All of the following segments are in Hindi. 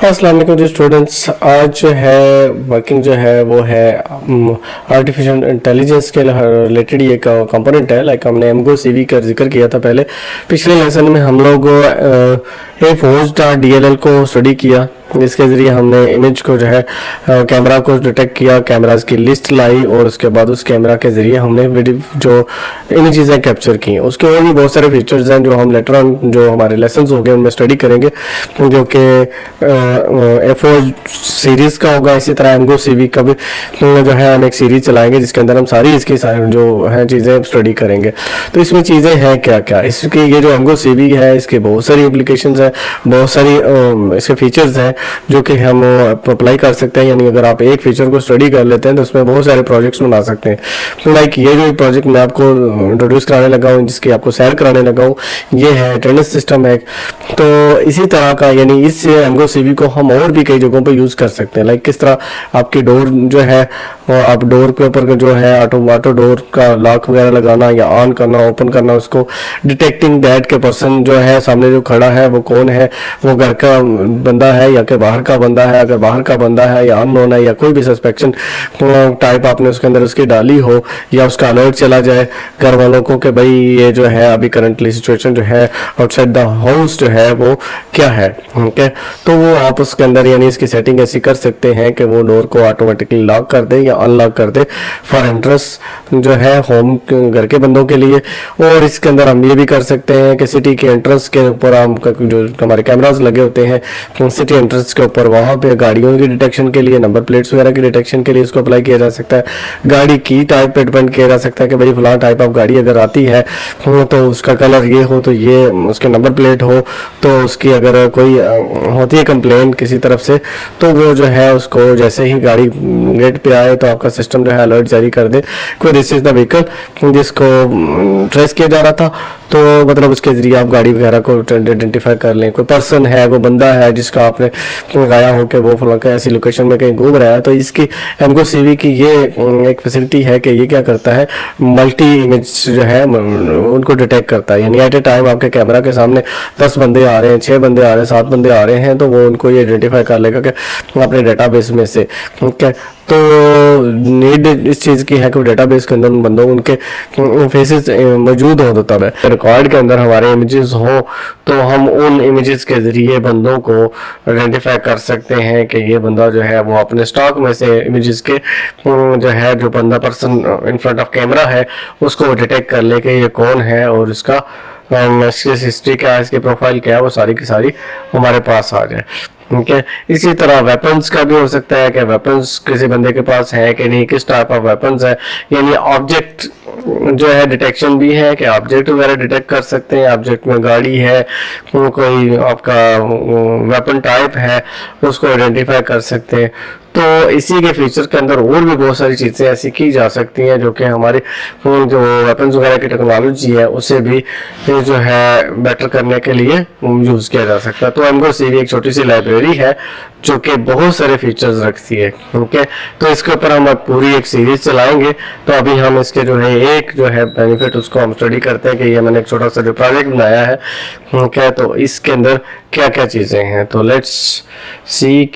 अस्सलाम वालेकुम जी स्टूडेंट्स। आज जो है वर्किंग जो है वो है आर्टिफिशियल इंटेलिजेंस के रिलेटेड ये कंपोनेंट है। लाइक हमने एमगो सीवी का जिक्र किया था पहले पिछले लेसन में। हम लोग DLL को स्टडी किया, जिसके ज़रिए हमने इमेज को जो है कैमरा को डिटेक्ट किया, कैमराज की लिस्ट लाई और उसके बाद उस कैमरा के ज़रिए हमने वीडियो जो इमेजेस हैं कैप्चर की। उसके और भी बहुत सारे फीचर्स हैं जो हम लेटर ऑन जो हमारे लेसन्स हो गए उनमें स्टडी करेंगे, जो कि F4 सीरीज़ का होगा। इसी तरह एमगो सीवी का भी जो है हम एक सीरीज चलाएंगे जिसके अंदर हम सारी इसकी जो है चीज़ें स्टडी करेंगे। तो इसमें चीज़ें हैं क्या क्या, इसकी ये जो एमगो सीवी है इसके बहुत सारी एप्लीकेशंस हैं, बहुत सारी इसके फीचर्स हैं जो कि हम अप्लाई कर सकते हैं। यानी अगर आप एक फीचर को स्टडी कर लेते हैं तो उसमें बहुत सारे प्रोजेक्ट्स बना सकते हैं। लाइक ये जो प्रोजेक्ट मैं आपको इंट्रोड्यूस कराने लगा हूँ, जिसकी आपको सैर कराने लगा हूँ, ये है अटेंडेंस सिस्टम है। तो इसी तरह का यानी इस एमगो सीवी को हम और भी कई जगहों पर यूज़ कर सकते हैं। लाइक किस तरह आपकी डोर जो है, आप डोर के ऊपर जो है ऑटो डोर का लॉक वगैरह लगाना या ऑन करना, ओपन करना, उसको डिटेक्टिंग दैट के पर्सन जो है सामने जो खड़ा है वो कौन है, वो घर का बंदा है या कि बाहर का बंदा है। अगर बाहर का बंदा है या अननोन है या कोई भी सस्पेक्शन टाइप आपने उसके अंदर उसकी डाली हो, या उसका अलर्ट चला जाए घर वालों को कि भाई ये जो है अभी करंटली सिचुएशन जो है आउटसाइड द हाउस जो है वो क्या है। ओके, तो वो आप उसके अंदर यानी इसकी सेटिंग ऐसी कर सकते हैं कि वो डोर को ऑटोमेटिकली लॉक कर दे या अनलॉक कर दे फॉर एंट्रेंस जो है होम घर के बंदों के लिए। और इसके अंदर हम ये भी कर सकते हैं कि सिटी के एंट्रेंस के ऊपर हम जो हमारे कैमरास लगे होते हैं सिटी एंट्रेंस के ऊपर, वहाँ पे गाड़ियों की डिटेक्शन के लिए, नंबर प्लेट्स वगैरह की डिटेक्शन के लिए इसको अप्लाई किया जा सकता है। गाड़ी की टाइप पे डिपेंड किया जा सकता है कि भाई फलां टाइप ऑफ गाड़ी अगर आती है तो उसका कलर ये हो, तो ये उसके नंबर प्लेट हो, तो उसकी अगर कोई होती है कंप्लेंट किसी तरफ से, तो वो जो है उसको जैसे ही गाड़ी गेट पे आए तो आपका सिस्टम जो है अलर्ट जारी कर दे कोई दिस इज द व्हीकल जिसको ट्रेस किया जा रहा था। तो मतलब उसके जरिए आप गाड़ी वगैरह को आइडेंटिफाई कर लें। कोई पर्सन है, वो बंदा है जिसका आपने लगाया हो कि वो फलां ऐसी लोकेशन में कहीं घूम रहा है, तो इसकी एमगो सीवी की ये एक फैसिलिटी है कि ये क्या करता है, मल्टी इमेज जो है उनको डिटेक्ट करता है। यानी एट ए टाइम आपके कैमरा के सामने 10 बंदे आ रहे हैं, 6 बंदे आ रहे हैं, 7 बंदे आ रहे हैं, तो वो उनको ये आइडेंटिफाई कर लेगा कि अपने डेटाबेस में से। ओके, तो नीड इस चीज़ की है कि डेटाबेस के अंदर उन बंदों उनके फेसेस मौजूद हों, तो तब है रिकॉर्ड के अंदर हमारे इमेजेस हो तो हम उन इमेजेस के ज़रिए बंदों को आइडेंटिफाई कर सकते हैं कि ये बंदा जो है वो अपने स्टॉक में से इमेजेस के जो है जो बंदा person in front of camera है उसको डिटेक्ट कर ले कि ये कौन है और इसका हिस्ट्री क्या है, इसकी प्रोफाइल क्या है, वो सारी की सारी हमारे पास आ जाए। ठीक है, इसी तरह वेपन्स का भी हो सकता है कि वेपन्स किसी बंदे के पास है कि नहीं, किस टाइप ऑफ वेपन्स है। यानी ऑब्जेक्ट जो है डिटेक्शन भी है कि ऑब्जेक्ट वगैरह डिटेक्ट कर सकते हैं। ऑब्जेक्ट में गाड़ी है, कोई आपका वेपन टाइप है, उसको आइडेंटिफाई कर सकते हैं। तो इसी के फीचर के अंदर और भी बहुत सारी चीज़ें ऐसी की जा सकती हैं जो कि हमारे जो वेपन्स वगैरह की टेक्नोलॉजी है उसे भी जो है बेटर करने के लिए यूज़ किया जा सकता है। तो एमगो सीवी एक छोटी सी लाइब्रेरी है जो कि बहुत सारे फीचर्स रखती है। ओके, तो इसके ऊपर हम पूरी एक सीरीज चलाएंगे। तो अभी हम इसके जो है एक जो है बेनिफिट उसको हम स्टडी करते हैं कि ये मैंने एक छोटा सा जो प्रोजेक्ट बनाया है। ओके, तो इसके अंदर क्या क्या चीज़ें हैं, तो let's see.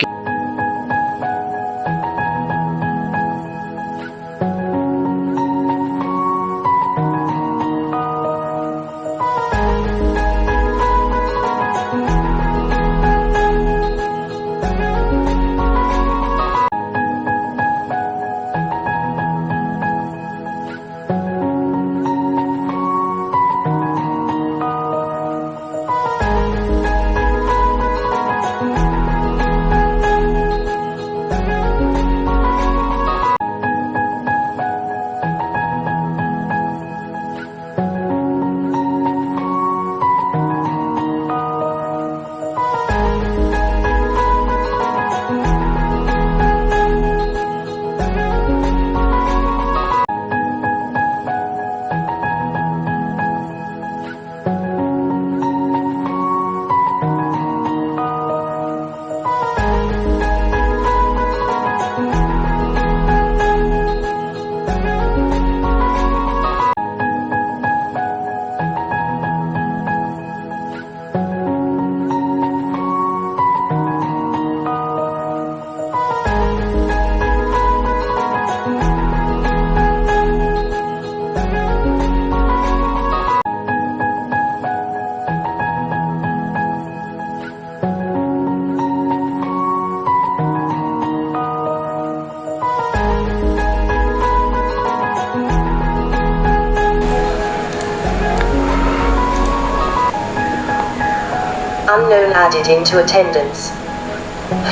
Unknown added into attendance.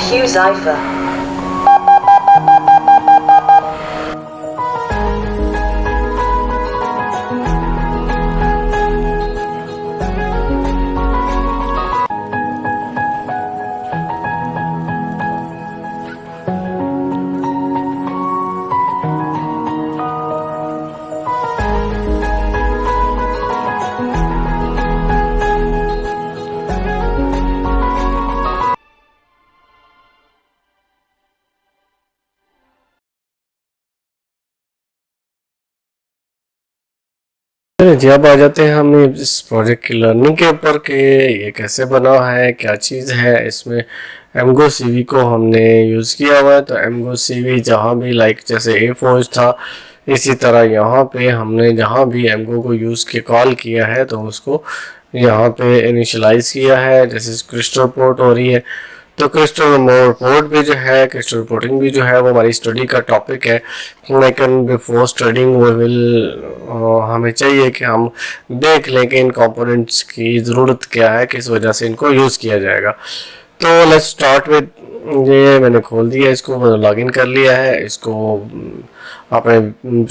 Hugh Zypher. चलिए जी, अब आ जाते हैं हम इस प्रोजेक्ट की लर्निंग के ऊपर कि ये कैसे बना है, क्या चीज़ है। इसमें एमगो सीवी को हमने यूज़ किया हुआ है। तो एमगो सीवी जहाँ भी लाइक जैसे A4 था, इसी तरह यहाँ पे हमने जहाँ भी एमगो को यूज़ के कॉल किया है तो उसको यहाँ पे इनिशियलाइज किया है। जैसे क्रिस्टल पोर्ट हो रही है तो क्रिस्टल रिपोर्ट भी जो है, क्रिस्टल रिपोर्टिंग भी जो है वो हमारी स्टडी का टॉपिक है। लेकिन बिफोर स्टडिंग वो विल हमें चाहिए कि हम देख लें कि इन कंपोनेंट्स की ज़रूरत क्या है, किस वजह से इनको यूज़ किया जाएगा। तो लेट्स स्टार्ट विद, ये मैंने खोल दिया, इसको लॉगिन कर लिया है। इसको आपने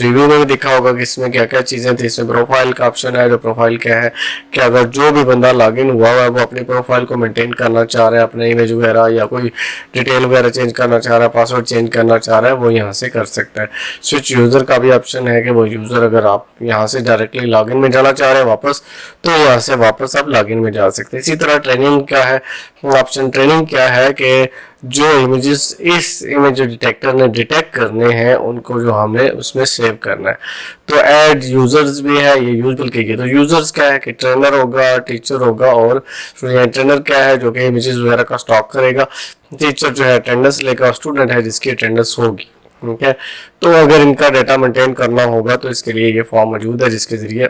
रिव्यू में भी देखा होगा कि इसमें क्या क्या चीज़ें थी। इसमें प्रोफाइल का ऑप्शन है। जो प्रोफाइल क्या है कि अगर जो भी बंदा लॉगिन हुआ है वो अपनी प्रोफाइल को मेंटेन करना चाह रहा है, अपने इमेज वगैरह या कोई डिटेल वगैरह चेंज करना चाह रहा है, पासवर्ड चेंज करना चाह रहा है, वो यहाँ से कर सकता है। स्विच यूज़र का भी ऑप्शन है कि वो यूज़र अगर आप यहाँ से डायरेक्टली लॉगिन में जाना चाह रहे हैं वापस, तो यहाँ से वापस आप लॉगिन में जा सकते हैं। इसी तरह ट्रेनिंग क्या है ऑप्शन, ट्रेनिंग क्या है कि जो इमेजेस इस इमेज डिटेक्टर ने डिटेक्ट करने हैं उनको जो हमने उसमें सेव करना है। तो ऐड यूजर्स भी है, ये यूजल के। तो यूजर्स क्या है कि ट्रेनर होगा, टीचर होगा, और ट्रेनर क्या है जो कि इमेजेस वगैरह का स्टॉक करेगा। टीचर जो है अटेंडेंस लेगा, स्टूडेंट है जिसकी अटेंडेंस होगी। ठीक है, तो अगर इनका डेटा मेंटेन करना होगा तो इसके लिए ये फॉर्म मौजूद है जिसके जरिए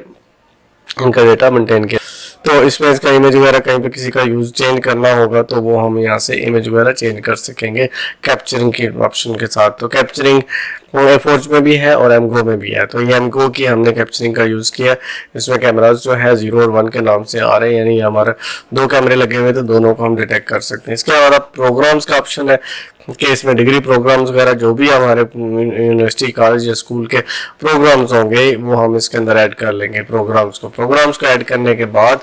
इनका डेटा मेंटेन किया। तो इसमें इसका इमेज वगैरह कहीं पे किसी का यूज चेंज करना होगा तो वो हम यहाँ से इमेज वगैरह चेंज कर सकेंगे कैप्चरिंग के ऑप्शन के साथ। तो कैप्चरिंग A4 में भी है और एमगो में भी है। तो ये एमगो की हमने कैप्चरिंग का यूज़ किया। इसमें कैमराज जो है 0 और 1 के नाम से आ रहे हैं, यानी हमारे 2 कैमरे लगे हुए तो दोनों को हम डिटेक्ट कर सकते हैं। इसके अलावा प्रोग्राम्स का ऑप्शन है कि इसमें डिग्री प्रोग्राम्स वगैरह जो भी हमारे यूनिवर्सिटी कॉलेज या स्कूल के प्रोग्राम्स होंगे वो हम इसके अंदर ऐड कर लेंगे। प्रोग्राम्स को ऐड करने के बाद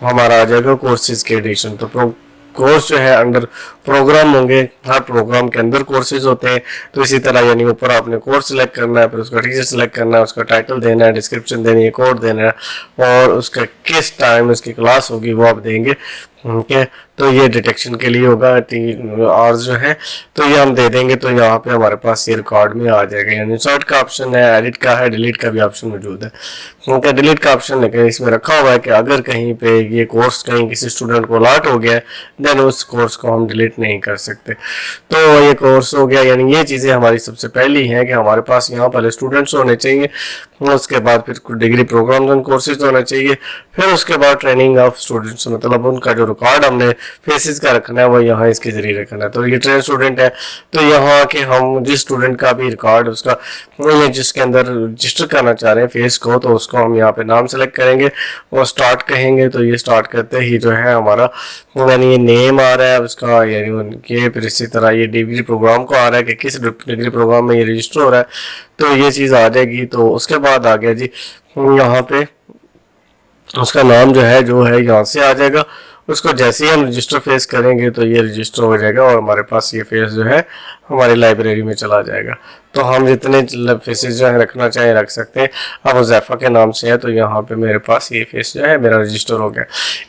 हमारा आ जाएगा कोर्सेज के एडिशन। तो कोर्स जो है अंडर प्रोग्राम होंगे, हर प्रोग्राम के अंदर कोर्सेज होते हैं। तो इसी तरह यानी ऊपर आपने कोर्स सिलेक्ट करना है, फिर उसका टीचर सिलेक्ट करना है, उसका टाइटल देना है, डिस्क्रिप्शन देनी है, कोड देना है और उसका किस टाइम उसकी क्लास होगी वो आप देंगे। ठीक है, तो ये डिटेक्शन के लिए होगा 3 आवर्स जो है, तो ये हम दे देंगे। तो यहाँ पे हमारे पास ये रिकॉर्ड में आ जाएगा। यानी इंसर्ट का ऑप्शन है, एडिट का है, डिलीट का भी ऑप्शन मौजूद है। उनका डिलीट का ऑप्शन लेकिन इसमें रखा हुआ है कि अगर कहीं पे ये कोर्स कहीं किसी स्टूडेंट को अलॉट हो गया देन उस कोर्स को हम डिलीट नहीं कर सकते। तो ये कोर्स हो गया, यानी ये चीज़ें हमारी सबसे पहली हैं कि हमारे पास यहाँ पहले स्टूडेंट्स होने चाहिए, उसके बाद फिर डिग्री प्रोग्राम्स एंड कोर्सेज होना चाहिए, फिर उसके बाद ट्रेनिंग ऑफ स्टूडेंट्स, मतलब उनका जो रिकॉर्ड हमने फेसेस का रखना है वो यहाँ इसके जरिए रखना है। तो ये ट्रेन स्टूडेंट है तो यहाँ के हम जिस स्टूडेंट का भी रिकॉर्ड उसका ये जिसके अंदर रजिस्टर करना चाह रहे हैं फेस को, तो उसको हम यहाँ पे नाम सेलेक्ट करेंगे और स्टार्ट कहेंगे। तो ये स्टार्ट करते ही जो है हमारा यानी ये नेम आ रहा है उसका, यानी ये फिर इसी तरह ये डिग्री प्रोग्राम को आ रहा है कि किस डिग्री प्रोग्राम में ये रजिस्टर हो रहा है, तो ये चीज़ आ जाएगी। तो उसके बाद आ गया जी यहाँ पे उसका नाम जो है यहाँ से आ जाएगा। उसको जैसे ही हम रजिस्टर फेस करेंगे तो ये रजिस्टर हो जाएगा और हमारे पास ये फेस जो है हमारी लाइब्रेरी में चला जाएगा। तो हम जितने फेसेस जो है रखना चाहें रख सकते हैं। अब हुज़ैफा के नाम से है तो यहाँ पे मेरे पास ये फेस जो है मेरा रजिस्टर हो गया।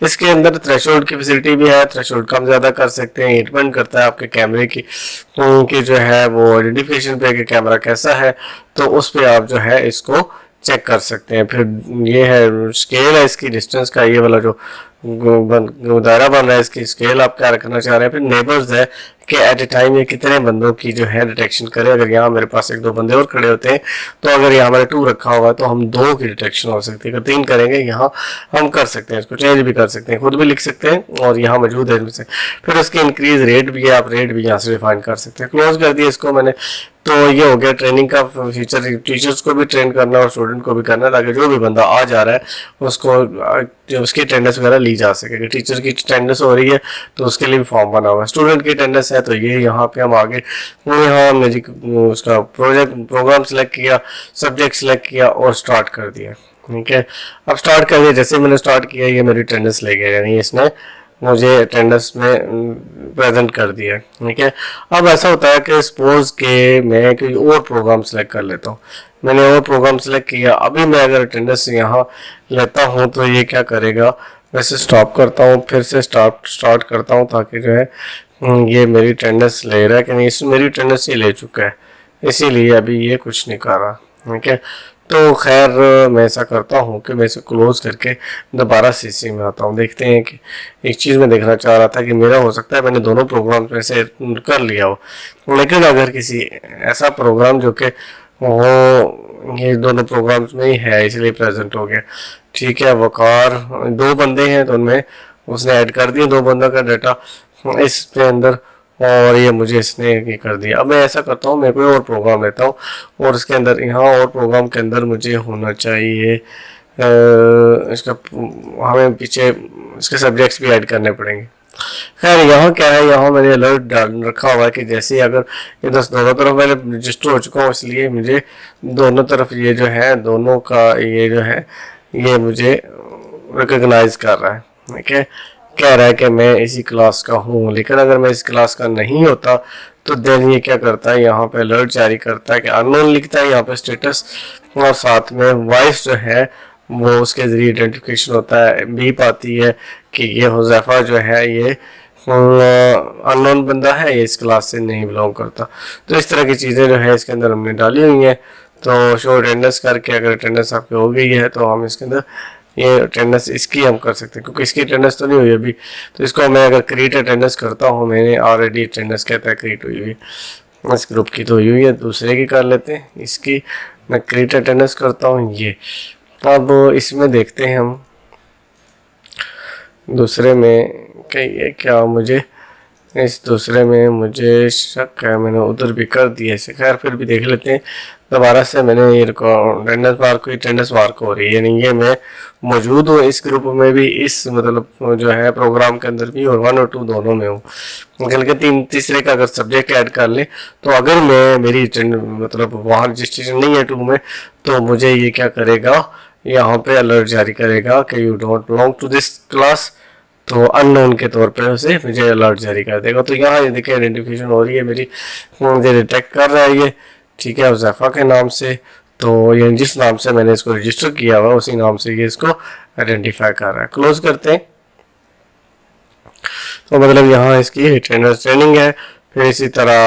इसके अंदर थ्रेशोल्ड की फैसिलिटी भी है, थ्रेशोल्ड कम ज़्यादा कर सकते हैं। ये डिपेंड करता है आपके कैमरे की जो है वो आइडेंटिफिकेशन पे कि कैमरा कैसा है, तो उस पर आप जो है इसको चेक कर सकते हैं। फिर ये है स्केल है इसकी डिस्टेंस का, ये वाला जो दायरा बन रहा है इसकी स्केल आप क्या रखना चाह रहे हैं। फिर नेबर्स है कि एट ए टाइम ये कितने बंदों की जो है डिटेक्शन करे। अगर यहाँ मेरे पास 1-2 बंदे और खड़े होते हैं तो अगर यहाँ हमारे 2 रखा हुआ है तो हम 2 की डिटेक्शन हो सकती है। अगर 3 करेंगे यहाँ हम कर सकते हैं, इसको चेंज भी कर सकते हैं, खुद भी लिख सकते हैं और यहाँ मौजूद है इनमें से। फिर उसकी इंक्रीज रेट भी है, आप रेट भी यहाँ से डिफाइन कर सकते हैं। क्लोज कर दिया इसको मैंने। तो ये हो गया ट्रेनिंग का फीचर। टीचर्स को भी ट्रेन करना और स्टूडेंट को भी करना ताकि जो भी बंदा आ जा रहा है उसको उसकी अटेंडेंस वगैरह ली जा सकेगी। टीचर की अटेंडेंस हो रही है तो उसके लिए भी फॉर्म बना हुआ है, स्टूडेंट की अटेंडेंस है तो ये यहाँ पे हम आगे यहाँ हमने उसका प्रोग्राम सेलेक्ट किया, सब्जेक्ट सेलेक्ट किया और स्टार्ट कर दिया। ठीक है, अब स्टार्ट कर दिया, जैसे मैंने स्टार्ट किया ये मेरी अटेंडेंस ले गया, यानी इसने मुझे अटेंडेंस में प्रेजेंट कर दिया। ठीक है, अब ऐसा होता है कि सपोज के मैं कोई और प्रोग्राम सेलेक्ट कर लेता हूँ, मैंने और प्रोग्राम सेलेक्ट किया, अभी मैं अगर अटेंडेंस यहाँ लेता हूँ तो ये क्या करेगा, वैसे स्टॉप करता हूँ, फिर से स्टार्ट करता हूँ ताकि जो है ये मेरी अटेंडेंस ले रहा है कि नहीं, इस मेरी अटेंडेंस ये ले चुका है, इसीलिए अभी ये कुछ नहीं कर रहा। ठीक है, तो खैर मैं ऐसा करता हूँ कि मैं इसे क्लोज करके दोबारा सीसी में आता हूँ। देखते हैं कि एक चीज़ मैं देखना चाह रहा था कि मेरा हो सकता है मैंने दोनों प्रोग्राम में से कर लिया हो, लेकिन अगर किसी ऐसा प्रोग्राम जो कि वो ये दोनों प्रोग्राम्स में ही है इसलिए प्रेजेंट हो गया। ठीक है, वकार 2 बंदे हैं तो उनमें उसने ऐड कर दिया 2 बंदों का डाटा इस पे अंदर, और ये मुझे इसने ये कर दिया। अब मैं ऐसा करता हूँ, मैं कोई और प्रोग्राम लेता हूँ और इसके अंदर यहाँ और प्रोग्राम के अंदर मुझे होना चाहिए इसका, हमें पीछे इसके सब्जेक्ट्स भी ऐड करने पड़ेंगे। खैर यहाँ क्या है, यहाँ मैंने अलर्ट डाल रखा हुआ है कि जैसे ही अगर ये दोनों तरफ मैंने रजिस्टर हो चुका हूँ, इसलिए मुझे दोनों तरफ ये जो है दोनों का ये जो है ये मुझे रिकॉग्नाइज कर रहा है। ठीक है, कह रहा है कि मैं इसी क्लास का हूँ, लेकिन अगर मैं इस क्लास का नहीं होता तो देन ये क्या करता है, यहाँ पे अलर्ट जारी करता है कि अननोन लिखता है यहाँ पे स्टेटस, और साथ में वॉइस जो है वो उसके जरिए आइडेंटिफिकेशन होता है, बीप आती है कि ये हुज़ैफा जो है ये अननोन बंदा है, ये इस क्लास से नहीं बिलोंग करता। तो इस तरह की चीज़ें जो है इसके अंदर हमने डाली हुई हैं। तो शो अटेंडेंस करके अगर अटेंडेंस आपकी हो गई है तो हम इसके अंदर ये अटेंडेंस इसकी हम कर सकते हैं, क्योंकि इसकी अटेंडेंस तो नहीं हुई अभी, तो इसको मैं अगर क्रिएट अटेंडेंस करता हूँ, मैंने ऑलरेडी अटेंडेंस कहता है क्रिएट हुई हुई, इस ग्रुप की तो हुई हुई है, दूसरे की कर लेते हैं, इसकी मैं क्रिएट अटेंडेंस करता हूँ ये। अब इसमें देखते हैं हम दूसरे में क्या मुझे इस दूसरे में मुझे शक है, मैंने उधर भी कर दिया इसे, खैर फिर भी देख लेते हैं दोबारा से। मैंने ये अटेंडेंस मार्क हो रही है, यानी ये मैं मौजूद हूँ इस ग्रुप में भी, इस मतलब जो है प्रोग्राम के अंदर भी, और 1 और 2 दोनों में हूँ। बल्कि तीसरे का अगर सब्जेक्ट ऐड कर ले तो अगर मैं मेरी मतलब वहाँ रजिस्ट्रेशन नहीं है 2 में, तो मुझे ये क्या करेगा, यहाँ पे अलर्ट जारी करेगा कि you don't belong to this class, तो अननोन के तौर पे उसे मुझे अलर्ट जारी कर देगा। तो यहाँ ये देखिए आइडेंटिफिकेशन हो रही है मेरी, मुझे डिटेक्ट कर रहा है ये। ठीक है, हुज़ैफा के नाम से, तो ये जिस नाम से मैंने इसको रजिस्टर किया हुआ उसी नाम से ये इसको आइडेंटिफाई कर रहा है। क्लोज करते हैं, तो मतलब यहाँ इसकी अटेंडेंस ट्रेनिंग है, फिर इसी तरह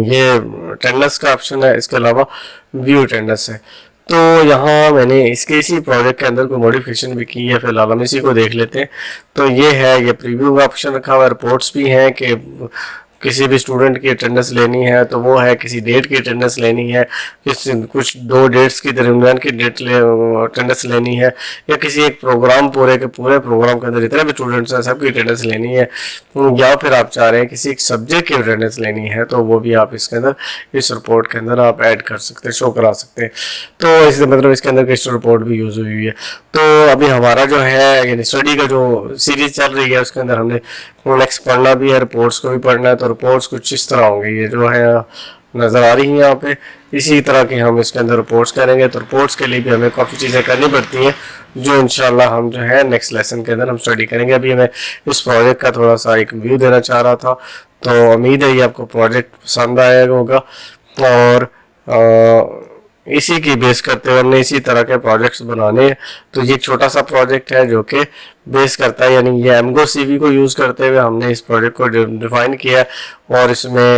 ये अटेंडेंस का ऑप्शन है, इसके अलावा व्यू अटेंडेंस है। तो यहाँ मैंने इसके इसी प्रोजेक्ट के अंदर कोई मॉडिफिकेशन भी की है, फिलहाल हम इसी को देख लेते हैं। तो ये है, ये प्रीव्यू का ऑप्शन रखा हुआ है, रिपोर्ट्स भी हैं कि किसी भी स्टूडेंट की अटेंडेंस लेनी है तो वो है, किसी डेट की अटेंडेंस लेनी है, कुछ 2 डेट्स की दरमियान की अटेंडेंस लेनी है, या किसी एक प्रोग्राम पूरे प्रोग्राम के अंदर जितने भी स्टूडेंट्स हैं सबकी अटेंडेंस लेनी है, या फिर आप चाह रहे हैं किसी एक सब्जेक्ट की अटेंडेंस लेनी है, तो वो भी आप इसके अंदर इस रिपोर्ट के अंदर आप ऐड कर सकते हैं, शो करा सकते हैं। तो इससे मतलब इसके अंदर क्वेश्चन रिपोर्ट भी यूज़ हुई है। तो अभी हमारा जो है यानी स्टडी का जो सीरीज चल रही है उसके अंदर हमने नेक्स्ट पढ़ना भी है, रिपोर्ट्स को भी पढ़ना है। तो रिपोर्ट्स कुछ इस तरह होंगी, ये जो है नज़र आ रही हैं यहाँ पे, इसी तरह के हम इसके अंदर रिपोर्ट्स करेंगे। तो रिपोर्ट्स के लिए भी हमें काफ़ी चीज़ें करनी पड़ती हैं जो इंशाल्लाह हम जो है नेक्स्ट लेसन के अंदर हम स्टडी करेंगे। अभी मैं इस प्रोजेक्ट का थोड़ा सा एक व्यू देना चाह रहा था, तो उम्मीद है ये आपको प्रोजेक्ट पसंद आएगा होगा, और इसी की बेस करते हुए हमने इसी तरह के प्रोजेक्ट्स बनाने हैं। तो ये छोटा सा प्रोजेक्ट है जो कि बेस करता है, यानी ये एमगो सीवी को यूज़ करते हुए हमने इस प्रोजेक्ट को डिफाइन किया, और इसमें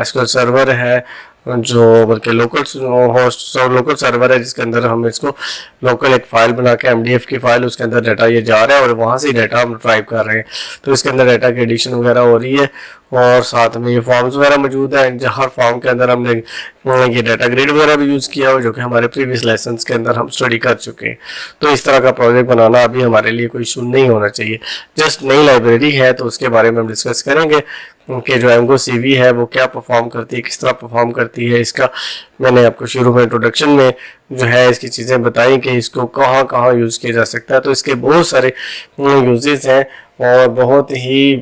एसक्यूएल सर्वर है जो बल्कि लोकल सर्वर है जिसके अंदर हम इसको लोकल एक फाइल बना के MDF की फाइल, उसके अंदर डाटा ये जा रहा है और वहाँ से डाटा हम ड्राइव कर रहे हैं। तो इसके अंदर डाटा की एडिशन वगैरह हो रही है, और साथ में ये फॉर्म्स वगैरह मौजूद है। हर फॉर्म के अंदर हमने ये डाटा ग्रिड वगैरह भी यूज़ किया हो जो कि हमारे प्रीवियस लेसन के अंदर हम स्टडी कर चुके हैं। तो इस तरह का प्रोजेक्ट बनाना अभी हमारे लिए कोई इशू नहीं होना चाहिए। जस्ट नई लाइब्रेरी है तो उसके बारे में हम डिस्कस करेंगे कि जो एमगो सीवी है वो क्या परफॉर्म करती है, किस तरह परफॉर्म करती है, इसका मैंने आपको शुरू में इंट्रोडक्शन में जो है इसकी चीज़ें बताई कि इसको कहाँ कहाँ यूज़ किया जा सकता है। तो इसके बहुत सारे यूजेस हैं और बहुत ही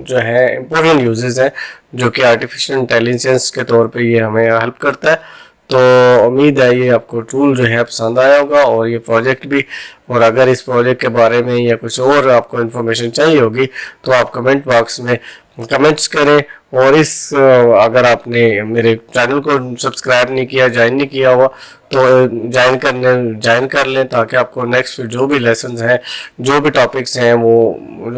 जो है इम्पोर्टेंट यूजेस हैं जो कि आर्टिफिशियल इंटेलिजेंस के तौर पे ये हमें हेल्प करता है। तो उम्मीद है ये आपको टूल जो है पसंद आया होगा और ये प्रोजेक्ट भी। और अगर इस प्रोजेक्ट के बारे में या कुछ और आपको इन्फॉर्मेशन चाहिए होगी तो आप कमेंट बॉक्स में कमेंट्स करें। और अगर आपने मेरे चैनल को सब्सक्राइब नहीं किया, ज्वाइन नहीं किया हुआ, तो ज्वाइन कर लें ताकि आपको नेक्स्ट जो भी लेसन्स हैं, जो भी टॉपिक्स हैं, वो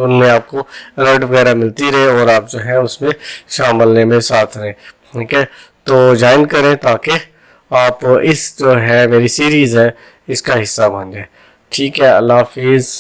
उनमें आपको अलर्ट वगैरह मिलती रहे और आप जो है उसमें शामिल होने में साथ रहें। ठीक है, तो ज्वाइन करें ताकि आप इस जो है मेरी सीरीज़ है इसका हिस्सा बन जाए। ठीक है, अल्लाह हाफिज़।